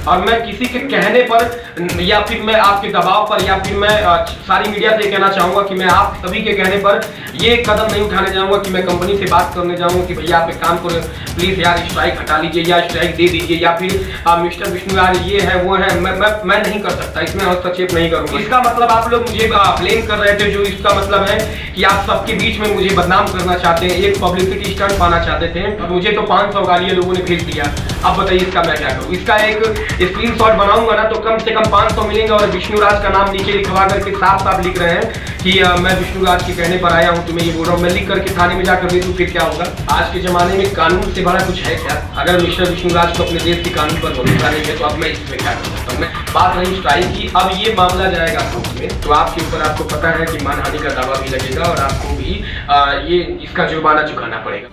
और मैं किसी के कहने पर या फिर मैं आपके दबाव पर या फिर मैं सारी मीडिया से कहना चाहूँगा कि मैं आप सभी के कहने पर ये कदम नहीं उठाने जाऊँगा कि मैं कंपनी से बात करने जाऊँगा कि भैया आप एक काम करो, प्लीज़ यार स्ट्राइक हटा लीजिए या स्ट्राइक दे दीजिए या फिर मिस्टर विष्णु यार ये है वो है। मैं नहीं कर सकता, इसमें हस्तक्षेप नहीं करूँगा। इसका मतलब आप लोग मुझे ब्लेम कर रहे थे, जो इसका मतलब है कि आप सबके बीच में मुझे बदनाम करना चाहते हैं, एक पब्लिसिटी स्टंट पाना चाहते थे। मुझे तो 500 गालियाँ लोगों ने भेज दिया। अब बताइए इसका मैं क्या करूँ? इसका एक स्क्रीनशॉट बनाऊंगा ना तो कम से कम 500 मिलेंगे और विष्णुराज का नाम नीचे लिखवा करके साफ साफ लिख रहे हैं कि मैं विष्णुराज के कहने पर आया हूँ, तुम्हें ये बोल रहा हूँ। मैं लिख करके थाने में जाकर दे दूँ, फिर क्या होगा? आज के जमाने में कानून से बड़ा कुछ है क्या? अगर मिस्टर विष्णुराज को अपने देश के कानून पर भरोसा नहीं है तो अब मैं इसमें क्या कर सकता हूँ? मैं बात रही स्ट्राइक की, अब ये मामला जाएगा कोर्ट में तो आपके ऊपर आपको पता है कि मानहानि का दावा भी लगेगा और आपको भी ये इसका जुर्माना चुकाना पड़ेगा।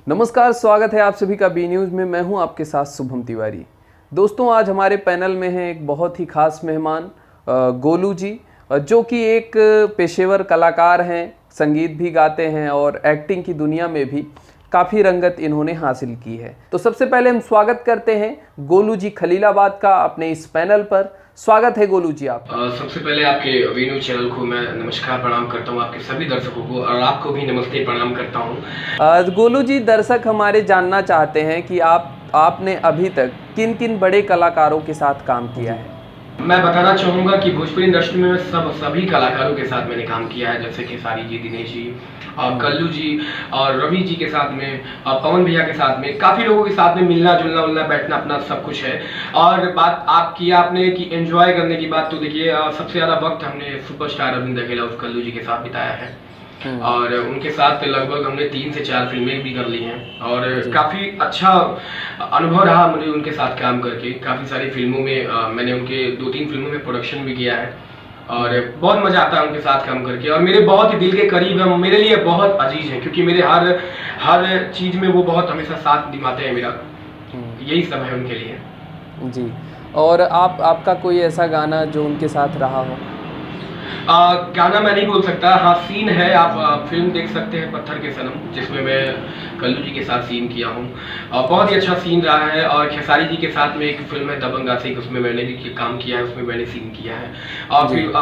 नमस्कार, स्वागत है आप सभी का बी न्यूज़ में। मैं हूं आपके साथ शुभम तिवारी। दोस्तों, आज हमारे पैनल में है एक बहुत ही खास मेहमान गोलू जी, जो कि एक पेशेवर कलाकार हैं, संगीत भी गाते हैं और एक्टिंग की दुनिया में भी काफ़ी रंगत इन्होंने हासिल की है। तो सबसे पहले हम स्वागत करते हैं गोलू जी खलीलाबाद का अपने इस पैनल पर। स्वागत है गोलू जी आपका। सबसे पहले आपके वी न्यूज़ चैनल को मैं नमस्कार प्रणाम करता हूँ, आपके सभी दर्शकों को, और आपको भी नमस्ते प्रणाम करता हूँ। गोलू जी, दर्शक हमारे जानना चाहते हैं कि आपने अभी तक किन किन बड़े कलाकारों के साथ काम किया है? मैं बताना चाहूँगा कि भोजपुरी इंडस्ट्री में सभी कलाकारों के साथ मैंने काम किया है, जैसे खेसारी जी, दिनेश जी और कल्लू जी और रवि जी के साथ में और पवन भैया के साथ में, काफ़ी लोगों के साथ में मिलना जुलना उलना बैठना अपना सब कुछ है। और बात आप की आपने कि एंजॉय करने की बात, तो देखिए सबसे ज़्यादा वक्त हमने सुपरस्टार अरविंद अकेला उस कल्लू जी के साथ बिताया है और उनके साथ लगभग हमने 3 से 4 फिल्में भी कर ली हैं और काफ़ी अच्छा अनुभव रहा मुझे उनके साथ काम करके। काफ़ी सारी फिल्मों में मैंने उनके 2-3 फिल्मों में प्रोडक्शन भी किया है और बहुत मज़ा आता है उनके साथ काम करके। और मेरे बहुत ही दिल के करीब है, मेरे लिए बहुत अजीज है, क्योंकि मेरे हर चीज़ में वो बहुत हमेशा साथ निभाते हैं मेरा। यही सब है उनके लिए जी। और आपका कोई ऐसा गाना जो उनके साथ रहा हो? गाना मैं नहीं बोल सकता, हाँ सीन है। आप फिल्म देख सकते हैं पत्थर के सनम, जिसमें मैं कल्लू जी के साथ सीन किया हूँ। बहुत ही अच्छा सीन रहा है। और खेसारी जी के साथ में एक फिल्म है दबंग आशिक, उसमें मैंने भी काम किया है, उसमें मैंने सीन किया है। और फिर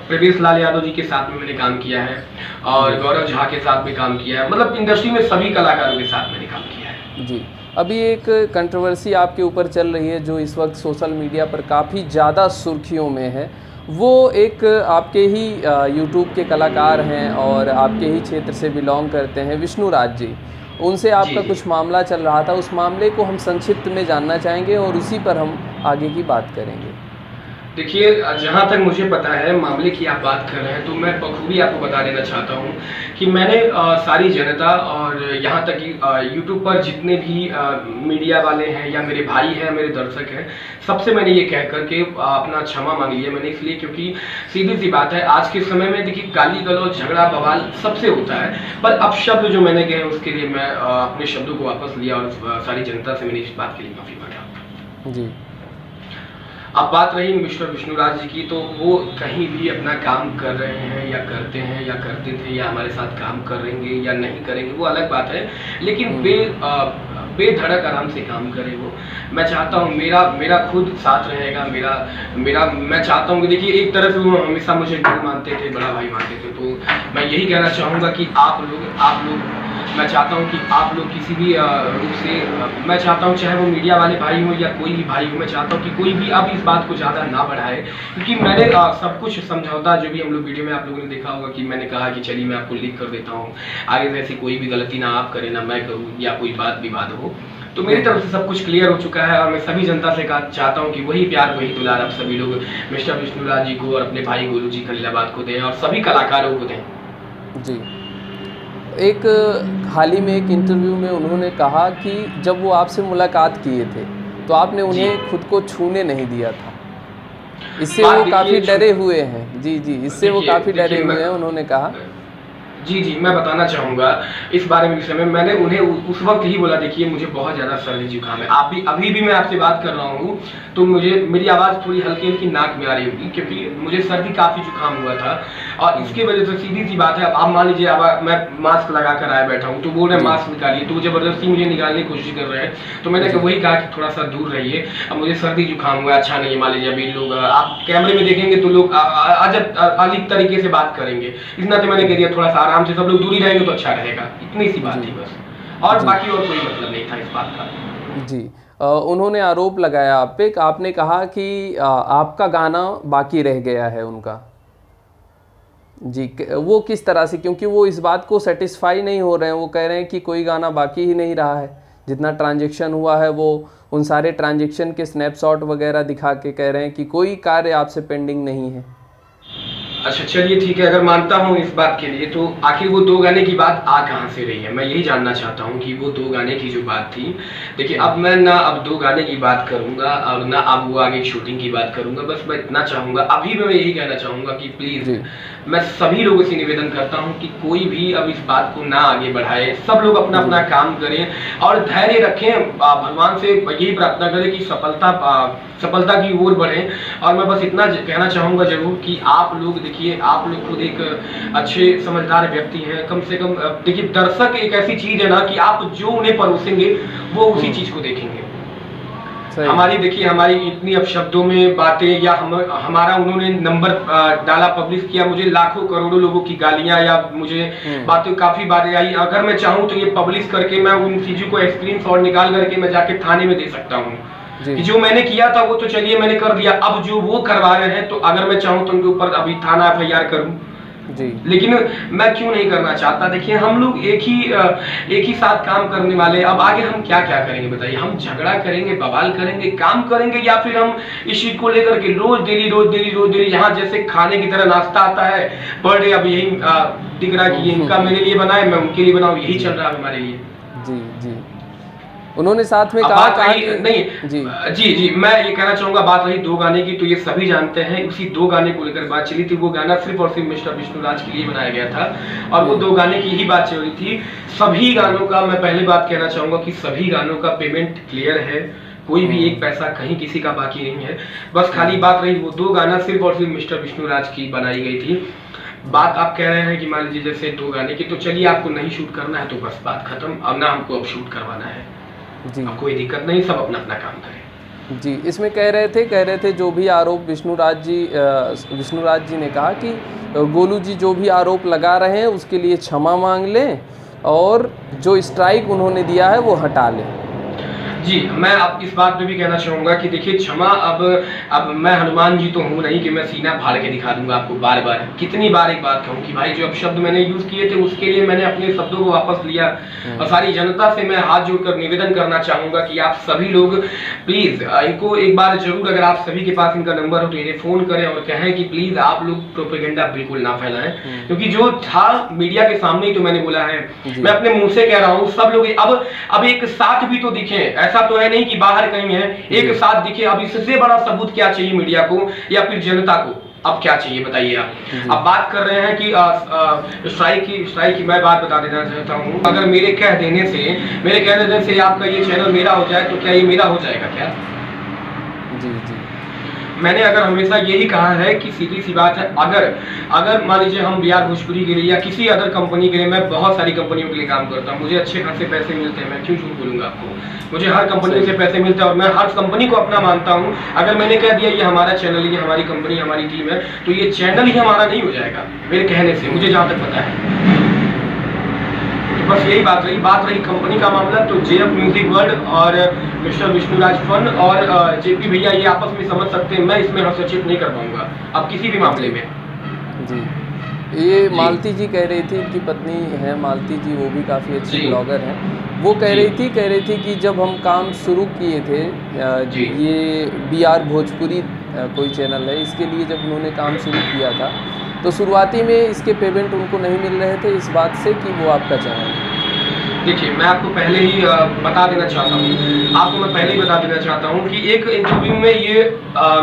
प्रवेश लाल यादव जी के साथ में मैंने काम किया है और गौरव झा के साथ में काम किया है। मतलब इंडस्ट्री में सभी कलाकारों के साथ मैंने काम किया है। जी। अभी एक कंट्रोवर्सी आपके ऊपर चल रही है जो इस वक्त सोशल मीडिया पर काफ़ी ज़्यादा सुर्खियों में है। वो एक आपके ही यूट्यूब के कलाकार हैं और आपके ही क्षेत्र से बिलोंग करते हैं, विष्णुराज जी। उनसे आपका कुछ मामला चल रहा था, उस मामले को हम संक्षिप्त में जानना चाहेंगे और उसी पर हम आगे की बात करेंगे। देखिए, जहाँ तक मुझे पता है मामले की आप बात कर रहे हैं, तो मैं बखूबी आपको बता देना चाहता हूँ कि मैंने सारी जनता और यहाँ तक कि यूट्यूब पर जितने भी मीडिया वाले हैं या मेरे भाई हैं, मेरे दर्शक हैं, सबसे मैंने ये कह करके अपना क्षमा मांग लिया मैंने, इसलिए क्योंकि सीधी सी बात है, आज के समय में देखिए गाली गलौज झगड़ा बवाल सबसे होता है, पर अब शब्द जो मैंने कहे उसके लिए मैं अपने शब्दों को वापस लिया और सारी जनता से मैंने इस बात के लिए माफ़ी मांगा जी। अब बात रही मिस्टर विष्णुराज जी की, तो वो कहीं भी अपना काम कर रहे हैं या करते हैं या करते थे या हमारे साथ काम करेंगे या नहीं करेंगे वो अलग बात है, लेकिन बेधड़क आराम से काम करे वो। मैं चाहता हूँ मेरा खुद साथ रहेगा, मेरा मैं चाहता हूँ कि देखिए, एक तरह से वो हमेशा मुझे गुरु मानते थे, बड़ा भाई मानते थे, तो मैं यही कहना चाहूँगा कि आप लोग मैं चाहता हूं कि आप लोग किसी भी रूप से, मैं चाहता हूं चाहे वो मीडिया वाले भाई हो या कोई भी भाई हो, मैं चाहता हूं कि कोई भी अब इस बात को ज़्यादा ना बढ़ाए, क्योंकि मैंने सब कुछ समझौता जो भी हम लोग वीडियो में आप लोगों ने देखा होगा कि मैंने कहा कि चलिए मैं आपको लिख कर देता हूँ, आगे से ऐसी कोई भी गलती ना आप करें ना मैं करूँ या कोई बात विवाद हो, तो मेरी तरफ से सब कुछ क्लियर हो चुका है। और मैं सभी जनता से चाहता हूँ कि वही प्यार वही दुलार आप सभी लोग मिस्टर विष्णुराज जी को और अपने भाई गोलू जी खलीलाबाद को दें और सभी कलाकारों को दें जी। एक हाल ही में एक इंटरव्यू में उन्होंने कहा कि जब वो आपसे मुलाकात किए थे तो आपने उन्हें खुद को छूने नहीं दिया था, इससे वो काफ़ी डरे हुए हैं। जी, इससे वो काफ़ी डरे हुए हैं, उन्होंने कहा। जी, जी, मैं बताना चाहूँगा इस बारे में विषय में। मैंने उन्हें उस वक़्त ही बोला, देखिए मुझे बहुत ज़्यादा सर्दी-जुकाम है। आप भी अभी भी मैं आपसे बात कर रहा हूँ, तो मुझे मेरी आवाज़ थोड़ी हल्की-हल्की नाक में आ रही होगी, क्योंकि मुझे सर्दी काफ़ी जुकाम हुआ था। और इसकी वज़ह से सीधी-सी बात है, अब आप मान लीजिए, अब मैं मास्क लगा कर आया बैठा हूँ, तो बोल रहे हैं जी, मास्क निकालिए, तो वो ज़बरदस्ती मुझे निकालने की कोशिश कर रहे हैं। तो मैंने जी, वही कहा कि थोड़ा-सा दूर रहिए। अब मुझे सर्दी-जुकाम हुआ है, अच्छा नहीं है। मान लीजिए अभी लोग आप कैमरे में देखेंगे तो लोग अजब अलीक तरीके से बात करेंगे। इस नाते मैंने कह दिया थोड़ा-सा आराम से सब लोग दूरी रहेंगे तो अच्छा रहेगा। इतनी सी बात जी, थी बस। और जी, बाकी और कोई मतलब नहीं था इस बात का। जी। उन्होंने आरोप लगाया आप पे, कि आपने कहा कि आपका गाना बाकी रह गया है उनका। जी, वो किस तरह से? क्योंकि वो इस बात को सेटिस्फाई नहीं हो रहे हैं, वो कह रहे हैं कि कोई गाना बाकी ही नहीं रहा है। जितना ट्रांजैक्शन हुआ है वो उन सारे ट्रांजैक्शन के स्नैपशॉट वगैरह दिखा के कह रहे हैं कि कोई कार्य आपसे पेंडिंग नहीं है। अच्छा चलिए ठीक है, अगर मानता हूँ इस बात के लिए, तो आखिर वो 2 गाने की बात आ कहाँ से रही है? मैं यही जानना चाहता हूँ कि वो 2 गाने की जो बात थी, देखिए अब मैं ना अब 2 गाने की बात करूँगा और ना अब वो आगे शूटिंग की बात करूँगा। बस मैं इतना चाहूँगा, अभी मैं यही कहना चाहूँगा कि प्लीज़ जी, मैं सभी लोगों से निवेदन करता हूँ कि कोई भी अब इस बात को ना आगे बढ़ाए। सब लोग अपना-अपना काम करें और धैर्य रखें। भगवान से यही प्रार्थना करें कि सफलता की ओर बढ़ें। और मैं बस इतना कहना चाहूँगा ज़रूर कि आप लोग देखिए, आप लोग खुद एक अच्छे समझदार व्यक्ति हैं। कम से कम देखिए, दर्शक एक ऐसी चीज़ है ना कि आप जो उन्हें परोसेंगे, वो उसी चीज़ को देखेंगे। सही। हमारी देखिए, हमारी इतनी अपशब्दों में बातें या हमारा उन्होंने नंबर डाला, पब्लिश किया, मुझे लाखों करोड़ों लोगों की गालियाँ या मुझे बातें काफ़ी बातें आई। अगर मैं चाहूँ तो ये पब्लिश करके मैं उन चीज़ों को स्क्रीनशॉट निकाल करके मैं जाके थाने में दे सकता हूँ जी, कि जो मैंने किया था वो तो चलिए मैंने कर दिया। अब जो वो करवा रहे हैं, तो अगर मैं चाहूँ तो उनके ऊपर अभी थाना एफआईआर करूँ। जी, लेकिन मैं क्यों नहीं करना चाहता? देखिए हम लोग एक ही साथ काम करने वाले। अब आगे हम क्या-क्या करेंगे बताइए? हम झगड़ा करेंगे, बवाल करेंगे, काम करेंगे, या फिर हम इस चीज़ को लेकर के रोज़ डेली यहाँ जैसे खाने की तरह नाश्ता आता है, पर डे अब यही दिख रहा है कि ये इनका मेरे लिए बना है, मैं उनके लिए बनाऊँ, यही चल रहा है हमारे लिए। जी, जी। उन्होंने साथ में अब कहा बात कहा रही कि नहीं, जी, जी, जी, मैं ये कहना चाहूँगा, बात रही 2 गाने की, तो ये सभी जानते हैं, उसी 2 गाने को लेकर बात चली थी। वो गाना सिर्फ़ और सिर्फ़ मिस्टर विष्णुराज के लिए बनाया गया था और वो 2 गाने की ही बात चल रही थी। सभी गानों का मैं पहली बात कहना चाहूँगा कि सभी गानों का पेमेंट क्लियर है। कोई भी एक पैसा कहीं किसी का बाकी नहीं है। बस खाली बात रही वो 2 गाना सिर्फ़ और सिर्फ़ मिस्टर विष्णुराज की बनाई गई थी। बात आप कह रहे हैं कि मान लीजिए जैसे 2 गाने की, तो चलिए आपको नहीं शूट करना है तो बस बात खत्म। अब ना हमको अब शूट करवाना है। जी, अब कोई दिक्कत नहीं, सब अपना-अपना काम करें। जी। इसमें कह रहे थे जो भी आरोप विष्णुराज जी ने कहा कि गोलू जी जो भी आरोप लगा रहे हैं उसके लिए क्षमा मांग लें और जो स्ट्राइक उन्होंने दिया है वो हटा लें। जी, मैं अब इस बात पे भी कहना चाहूँगा कि देखिए क्षमा, अब मैं हनुमान जी तो हूँ नहीं कि मैं सीना फाड़ के दिखा दूँगा आपको बार-बार। कितनी बार एक बात कहूँ कि भाई जो अपशब्द मैंने यूज़ किए थे उसके लिए मैंने अपने शब्दों को वापस लिया। और सारी जनता से मैं हाथ जोड़कर निवेदन करना चाहूँगा कि आप सभी लोग प्लीज़ इनको एक बार ज़रूर, अगर आप सभी के पास इनका नंबर हो तो इन्हें फ़ोन करें और कहें कि प्लीज़ आप लोग प्रोपेगेंडा बिल्कुल ना फैलाएँ। क्योंकि जो था मीडिया के सामने ही तो मैंने बोला है। मैं अपने मुँह से कह रहा हूँ, सब लोग अब एक साथ भी तो दिखें। ऐसा तो है नहीं कि बाहर कहीं है, एक साथ दिखे। अब इससे बड़ा सबूत क्या चाहिए मीडिया को या फिर जनता को? अब क्या चाहिए बताइए आप? अब बात कर रहे हैं कि स्ट्राइक की मैं बात बता देना चाहता हूँ। अगर मेरे कह देने से आपका ये चैनल मेरा हो जाए तो क्या ये मेरा हो जाएगा क्या? जी, जी, मैंने अगर हमेशा यही कहा है कि सीधी सी बात है, अगर मान लीजिए हम बिहार भोजपुरी के लिए या किसी अदर कंपनी के लिए, मैं बहुत सारी कंपनियों के लिए काम करता हूँ, मुझे अच्छे खासे पैसे मिलते हैं, मैं क्यों झूठ बोलूँगा आपको। मुझे हर कंपनी से पैसे मिलते हैं और मैं हर कंपनी को अपना मानता हूँ। अगर मैंने कह दिया ये हमारा चैनल, ये हमारी कंपनी, हमारी टीम है, तो ये चैनल ही हमारा नहीं हो जाएगा मेरे कहने से, मुझे जहाँ तक पता है। तो बस यही बात रही कंपनी का मामला, तो जेएफ म्यूजिक वर्ल्ड और मिस्टर विष्णुराज फन और जेपी भैया ये आपस में समझ सकते हैं। मैं इसमें हस्तक्षेप नहीं कर पाऊंगा अब किसी भी मामले में। जी। ये मालती जी कह रही थी, इनकी पत्नी है मालती जी, वो भी काफ़ी अच्छी जी। ब्लॉगर हैं। वो कह रही थी कि जब हम काम शुरू किए थे, जी। ये बीआर भोजपुरी कोई चैनल है, इसके लिए जब उन्होंने काम शुरू किया था तो शुरुआती में इसके पेमेंट उनको नहीं मिल रहे थे इस बात से कि वो आपका चैनल है। देखिए, मैं आपको पहले ही बता देना चाहता हूँ, आपको मैं पहले ही बता देना चाहता हूँ कि एक इंटरव्यू में ये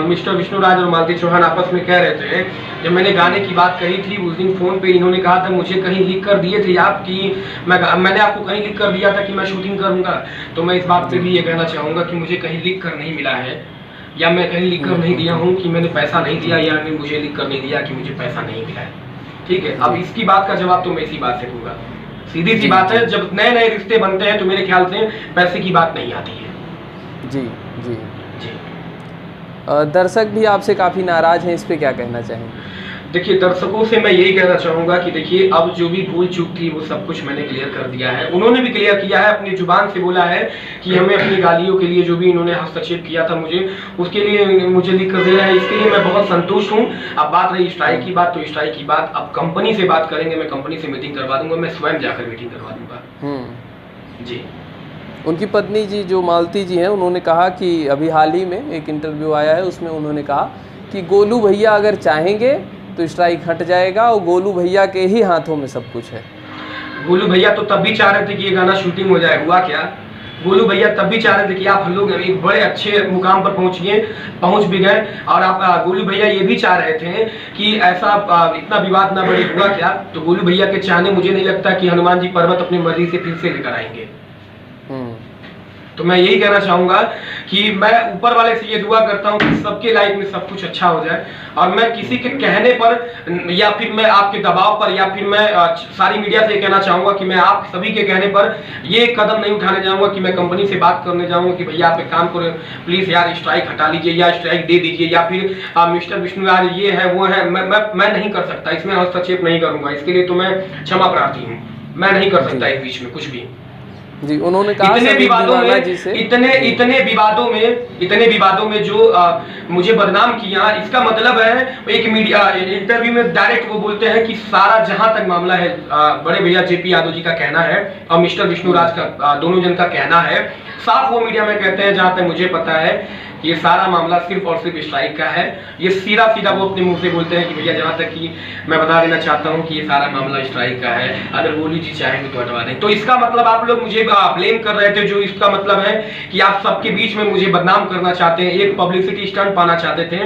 मिस्टर विष्णुराज और मालती चौहान आपस में कह रहे थे, जब मैंने गाने की बात कही थी उस दिन फ़ोन पे इन्होंने कहा था मुझे कहीं लिख कर दिए थे आप कि मैंने आपको कहीं लिख कर दिया था कि मैं शूटिंग करूँगा। तो मैं इस बात पे भी ये कहना चाहूँगा कि मुझे कहीं लिख कर नहीं मिला है, या मैं कहीं लिख कर नहीं दिया हूँ कि मैंने पैसा नहीं दिया, या मुझे लिख कर नहीं दिया कि मुझे पैसा नहीं मिला है। ठीक है, अब इसकी बात का जवाब तो मैं इसी बात से दूंगा। सीधी सी बात है, जब नए नए रिश्ते बनते हैं तो मेरे ख्याल से पैसे की बात नहीं आती है। जी जी जी। दर्शक भी आपसे काफ़ी नाराज़ हैं, इस पे क्या कहना चाहेंगे? देखिए, दर्शकों से मैं यही कहना चाहूँगा कि देखिए, अब जो भी भूल चूक थी वो सब कुछ मैंने क्लियर कर दिया है। उन्होंने भी क्लियर किया है, अपनी ज़ुबान से बोला है कि हमें अपनी गालियों के लिए जो भी इन्होंने हस्तक्षेप किया था मुझे, उसके लिए मुझे लिख कर दिया है। इसके लिए मैं बहुत संतुष्ट हूँ। अब बात रही स्ट्राइक की बात, तो स्ट्राइक की बात अब कंपनी से बात करेंगे, मैं कंपनी से मीटिंग करवा दूँगा, मैं स्वयं जाकर मीटिंग करवा दूँगा। जी। उनकी पत्नी जी जो मालती जी हैं, उन्होंने कहा कि अभी हाल ही में एक इंटरव्यू आया है, उसमें उन्होंने कहा कि गोलू भैया अगर चाहेंगे तो स्ट्राइक हट जाएगा और गोलू भैया के ही हाथों में सब कुछ है। गोलू भैया तो तब भी चाह रहे थे कि ये गाना शूटिंग हो जाए, हुआ क्या? गोलू भैया तब भी चाह रहे थे कि आप हम लोग एक बड़े अच्छे मुकाम पर पहुंच भी गए, और आप गोलू भैया ये भी चाह रहे थे कि ऐसा इतना विवाद ना बढ़े, हुआ क्या? तो गोलू भैया के चाहने मुझे नहीं लगता कि हनुमान जी पर्वत अपनी मर्जी से फिर से लेकर आएंगे। तो मैं यही कहना चाहूंगा कि मैं ऊपर वाले से ये दुआ करता हूँ कि सबके लाइफ में सब कुछ अच्छा हो जाए, और मैं किसी के कहने पर या फिर मैं आपके दबाव पर या फिर मैं सारी मीडिया से कहना चाहूंगा कि मैं आप सभी के कहने पर ये कदम नहीं उठाने जाऊंगा कि मैं कंपनी से बात करने जाऊंगा कि भैया आप एक काम करो, प्लीज यार स्ट्राइक हटा लीजिए या स्ट्राइक दे दीजिए, या फिर मिस्टर विष्णुराज ये है वो है। मैं नहीं कर सकता, इसमें हस्तक्षेप नहीं करूंगा। इसके लिए तो मैं क्षमा प्रार्थी हूँ, मैं नहीं कर सकता इस बीच में कुछ भी। जी, उन्होंने कहा इतने विवादों में जो मुझे बदनाम किया, इसका मतलब है एक मीडिया इंटरव्यू में डायरेक्ट वो बोलते हैं कि सारा जहां तक मामला है, बड़े भैया जेपी यादव जी का कहना है और मिस्टर विष्णुराज का, दोनों जन का कहना है, साफ वो मीडिया में कहते हैं, जहां तक मुझे पता है ये सारा मामला सिर्फ और सिर्फ स्ट्राइक का है। ये सीधा वो अपने मुंह से बोलते हैं कि भैया जहां तक कि मैं बता देना चाहता हूं कि ये सारा मामला स्ट्राइक का है, अगर गोलू जी चाहेंगे तो हटवा दें। तो इसका मतलब आप लोग मुझे ब्लेम कर रहे थे, जो इसका मतलब है कि आप सबके बीच में मुझे बदनाम करना चाहते हैं, एक पब्लिसिटी स्टंट पाना चाहते थे।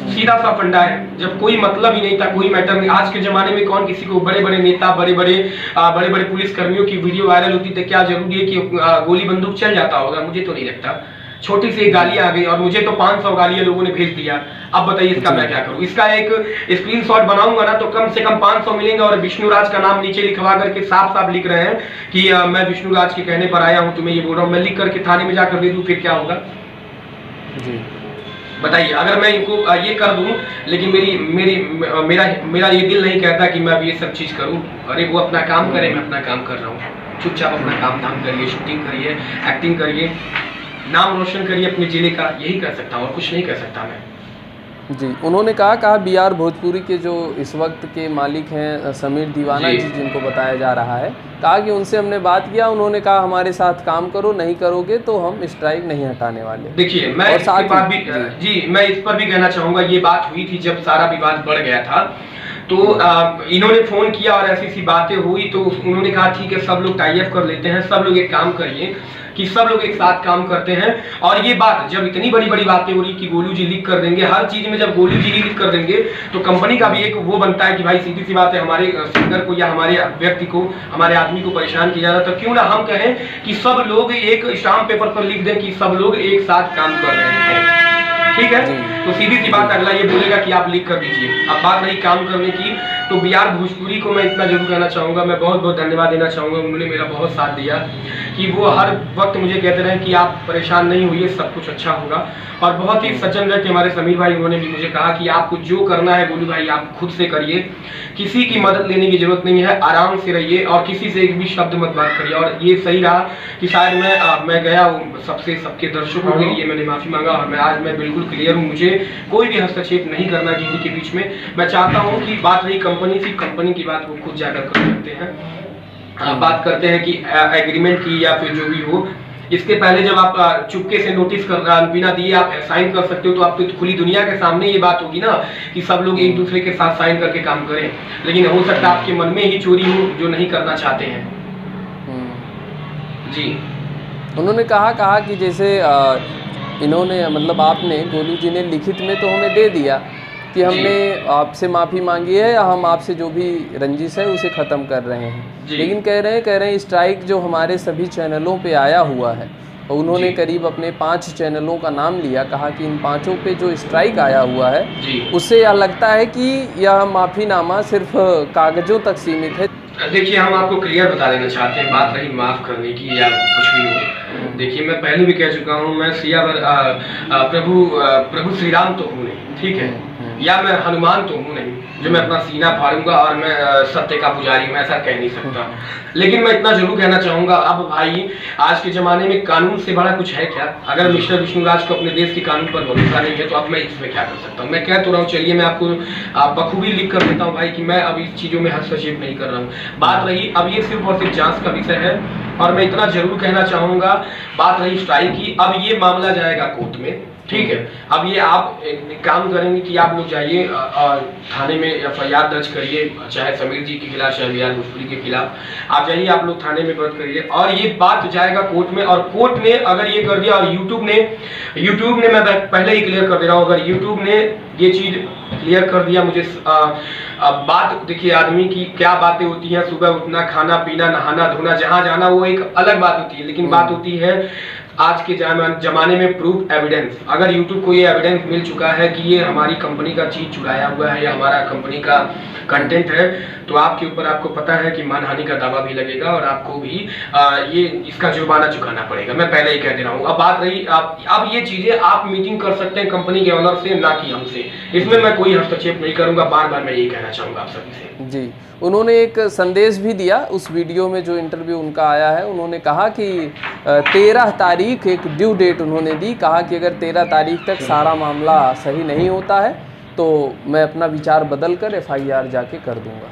सीधा सा फंडा है, जब कोई मतलब ही नहीं था, कोई मैटर नहीं। आज के जमाने में कौन किसी को, बड़े बड़े नेता, बड़े बड़े पुलिस कर्मियों की वीडियो वायरल होती थी, क्या जरूरी है कि गोली बंदूक चल जाता होगा? मुझे तो नहीं लगता। छोटी सी गाली आ गई और मुझे तो 500 गालियां लोगों ने भेज दिया। अब बताइए इसका मैं क्या करूं? इसका एक स्क्रीनशॉट बनाऊंगा ना तो कम से कम 500 मिलेंगे, और विष्णुराज का नाम नीचे लिखवा करके साफ लिख रहे हैं कि मैं विष्णुराज के कहने पर आया हूं, तुम्हें ये बोल रहा हूं। मैं लिख करके थाने में जाकर दे दूं, फिर क्या होगा? जी बताइए, अगर मैं इनको ये कर दूं, लेकिन मेरा ये दिल नहीं कहता कि मैं अब ये सब चीज करूं। अरे वो अपना काम करे, मैं अपना काम कर रहा हूं। चुपचाप अपना काम धाम करिए, शूटिंग करिए, एक्टिंग करिए, नाम रोशन करिए अपने जिले का, यही कर सकता हूँ और कुछ नहीं कर सकता मैं। जी, उन्होंने कहा BR भोजपुरी के जो इस वक्त के मालिक हैं समीर दीवाना जी, जिनको बताया जा रहा है, कहा कि उनसे हमने बात किया, उन्होंने कहा हमारे साथ काम करो, नहीं करोगे तो हम स्ट्राइक नहीं हटाने वाले। देखिए, मैं इस पर भी कहना चाहूंगा, ये बात हुई थी जब सारा विवाद बढ़ गया था, तो इन्होंने फोन किया और ऐसी बातें हुई, तो उन्होंने कहा ठीक है सब लोग टाई अप कर लेते हैं, सब लोग एक काम करिए कि सब लोग एक साथ काम करते हैं। और ये बात जब इतनी बड़ी बातें हो रही कि गोलू जी लीक कर देंगे हर चीज में, जब गोलू जी लीक कर देंगे तो कंपनी का भी एक वो बनता है कि भाई सीधी सी बात है, हमारे सिंगर को या हमारे व्यक्ति को, हमारे आदमी को परेशान किया जाता है, तो क्यों ना हम कहें कि सब लोग एक स्टाम्प पेपर पर लिख दें कि सब लोग एक साथ काम कर रहे हैं। ठीक है, तो सीधी सी बात अगला ये बोलेगा कि आप लीक कर दीजिए। अब बात रही काम करने की, तो BR भोजपुरी को मैं इतना जरूर कहना चाहूंगा, मैं बहुत बहुत धन्यवाद देना चाहूंगा। उन्होंने मेरा बहुत साथ दिया कि वो हर वक्त मुझे कहते रहे कि आप परेशान नहीं होइए, सब कुछ अच्छा होगा। और बहुत ही सज्जन व्यक्ति हमारे समीर भाई, उन्होंने भी मुझे कहा कि आपको जो करना है गोलू भाई आप खुद से करिए, किसी की मदद लेने की जरूरत नहीं है, आराम से रहिए और किसी से एक भी शब्द मत बात करिए। और ये सही रहा कि शायद मैं गया सबके दर्शकों के लिए मैंने माफी मांगा, और आज मैं बिल्कुल क्लियर हूँ, मुझे कोई भी हस्तक्षेप नहीं करना किसी के बीच में। मैं चाहता हूँ कि बात रही कंपनी की बात वो खुद जाकर कर सकते हैं। बात करते हैं कि एग्रीमेंट की या फिर जो भी हो, इसके पहले जब आप चुपके से नोटिस बिना दिए आप साइन कर सकते हो, तो आप तो खुली दुनिया के सामने ये बात होगी ना कि सब लोग एक दूसरे के साथ साइन करके काम करें। लेकिन हो सकता है आपके मन में ही चोरी हो जो नहीं करना चाहते हैं। जी। उन्होंने कहा कि जैसे इन्होंने मतलब आपने गोलू जी ने लिखित में तो हमें दे दिया कि हमने आपसे माफ़ी मांगी है या हम आपसे जो भी रंजिश है उसे ख़त्म कर रहे हैं, जी। लेकिन कह रहे हैं स्ट्राइक जो हमारे सभी चैनलों पे आया हुआ है, और उन्होंने जी। करीब अपने 5 चैनलों का नाम लिया, कहा कि इन 5 पे जो स्ट्राइक आया हुआ है जी। उससे यह लगता है कि यह माफ़ीनामा सिर्फ कागज़ों तक सीमित है। देखिए, हम आपको क्लियर बता देना चाहते हैं, बात रही माफ़ करने की या कुछ भी हो। देखिए, मैं पहले भी कह चुका हूँ, मैं सियावर प्रभु श्री राम तो हूँ नहीं, ठीक है? या मैं हनुमान तो हूँ नहीं जो मैं अपना सीना फाड़ूंगा और मैं सत्य का पुजारी हूँ, ऐसा कह नहीं सकता। लेकिन मैं इतना जरूर कहना चाहूंगा, अब भाई आज के जमाने में कानून से बड़ा कुछ है क्या? अगर मिस्टर विष्णुराज को अपने देश के कानून पर भरोसा नहीं है तो अब मैं इसमें क्या कर सकता हूँ? मैं कह तो रहा हूँ, चलिए मैं आपको बखूबी लिख कर देता हूँ भाई कि मैं अब इस चीजों में हस्तक्षेप नहीं कर रहा हूँ। बात रही, अब ये सिर्फ और सिर्फ जांच का विषय है, और मैं इतना जरूर कहना चाहूंगा, बात रही स्ट्राइक की, अब ये मामला जाएगा कोर्ट में, ठीक है? अब ये आप एक काम करेंगे कि आप लोग जाइए थाने में एफआईआर दर्ज करिए, चाहे समीर जी के खिलाफ चाहे बिहार भोजपुरी के खिलाफ, आप जाइए, आप लोग थाने में दर्ज करिए, और ये बात जाएगा कोर्ट में, और कोर्ट ने अगर ये कर दिया, और यूट्यूब ने मैं पहले ही क्लियर कर दे रहा हूँ, अगर यूट्यूब ने ये चीज क्लियर कर दिया मुझे, बात देखिए, आदमी की क्या बातें होती हैं, सुबह उठना, खाना पीना, नहाना धोना, जहां जाना, वो एक अलग बात होती है, लेकिन बात होती है आज के जमाने में प्रूफ एविडेंस। अगर यूट्यूब को ये एविडेंस मिल चुका है कि ये हमारी कंपनी का चीज चुराया हुआ है या हमारा कंपनी का कंटेंट है, तो आपके ऊपर, आपको पता है कि मानहानि का दावा भी लगेगा और आपको भी ये इसका जुर्माना चुकाना पड़ेगा। मैं पहले ही कह दे रहा हूँ। अब बात रही, अब ये चीजें आप मीटिंग कर सकते हैं कंपनी के ऑनर से, ना कि हमसे, इसमें मैं कोई हस्तक्षेप नहीं करूंगा। बार बार मैं यही कहना चाहूंगा आप सभी से। जी, उन्होंने एक संदेश भी दिया उस वीडियो में, जो इंटरव्यू उनका आया है। उन्होंने कहा कि 13 तारीख एक ड्यू डेट उन्होंने दी, कहा कि अगर 13 तारीख तक सारा मामला सही नहीं होता है तो मैं अपना विचार बदल कर एफआईआर जाके कर दूंगा।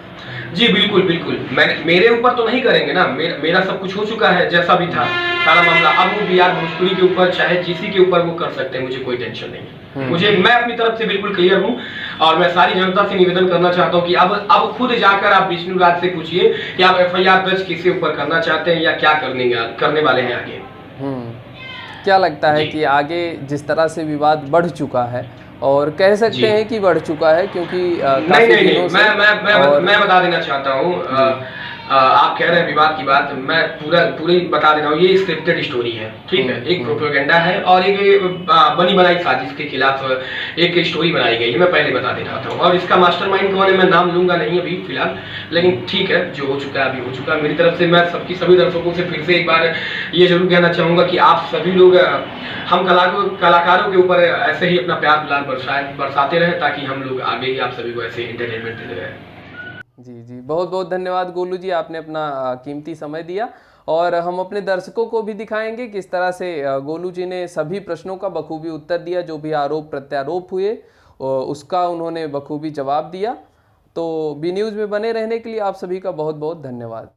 जी बिल्कुल बिल्कुल, मेरे ऊपर तो नहीं करेंगे ना, मेरा सब कुछ हो चुका है, जैसा भी था सारा मामला। अब वो बिहार भोजपुरी के ऊपर चाहे जीसी के ऊपर वो कर सकते हैं, मुझे कोई टेंशन नहीं है। मैं अपनी तरफ से बिल्कुल क्लियर हूँ, और मैं सारी जनता से निवेदन करना चाहता हूँ कि अब खुद जाकर आप विष्णुराज से पूछिए कि आप एफआईआर दर्ज किसके ऊपर करना चाहते हैं या क्या करने वाले हैं आगे। क्या लगता है कि आगे जिस तरह से विवाद बढ़ चुका है, और कह सकते हैं कि बढ़ चुका है, क्योंकि नहीं, मैं बता देना चाहता हूँ, आप कह रहे हैं विवाद की बात, मैं पूरी बता दे रहा हूँ, ये स्क्रिप्टेड स्टोरी है, ठीक है? एक प्रोपेगेंडा है और एक बनी बनाई साजिश के खिलाफ एक स्टोरी बनाई गई है, मैं पहले बता दे रहा था। और इसका मास्टरमाइंड कौन है मैं नाम लूंगा नहीं अभी फिलहाल, लेकिन ठीक है, जो हो चुका है अभी हो चुका है। मेरी तरफ से मैं सभी दर्शकों से फिर से एक बार ये जरूर कहना चाहूंगा कि आप सभी लोग हम कलाकारों के ऊपर ऐसे ही अपना प्यार दुलार बरसाते रहे, ताकि हम लोग आगे ही आप सभी को ऐसे एंटरटेनमेंट देते रहे। जी, बहुत बहुत धन्यवाद गोलू जी, आपने अपना कीमती समय दिया, और हम अपने दर्शकों को भी दिखाएंगे किस तरह से गोलू जी ने सभी प्रश्नों का बखूबी उत्तर दिया, जो भी आरोप प्रत्यारोप हुए उसका उन्होंने बखूबी जवाब दिया। तो बी न्यूज़ में बने रहने के लिए आप सभी का बहुत बहुत धन्यवाद।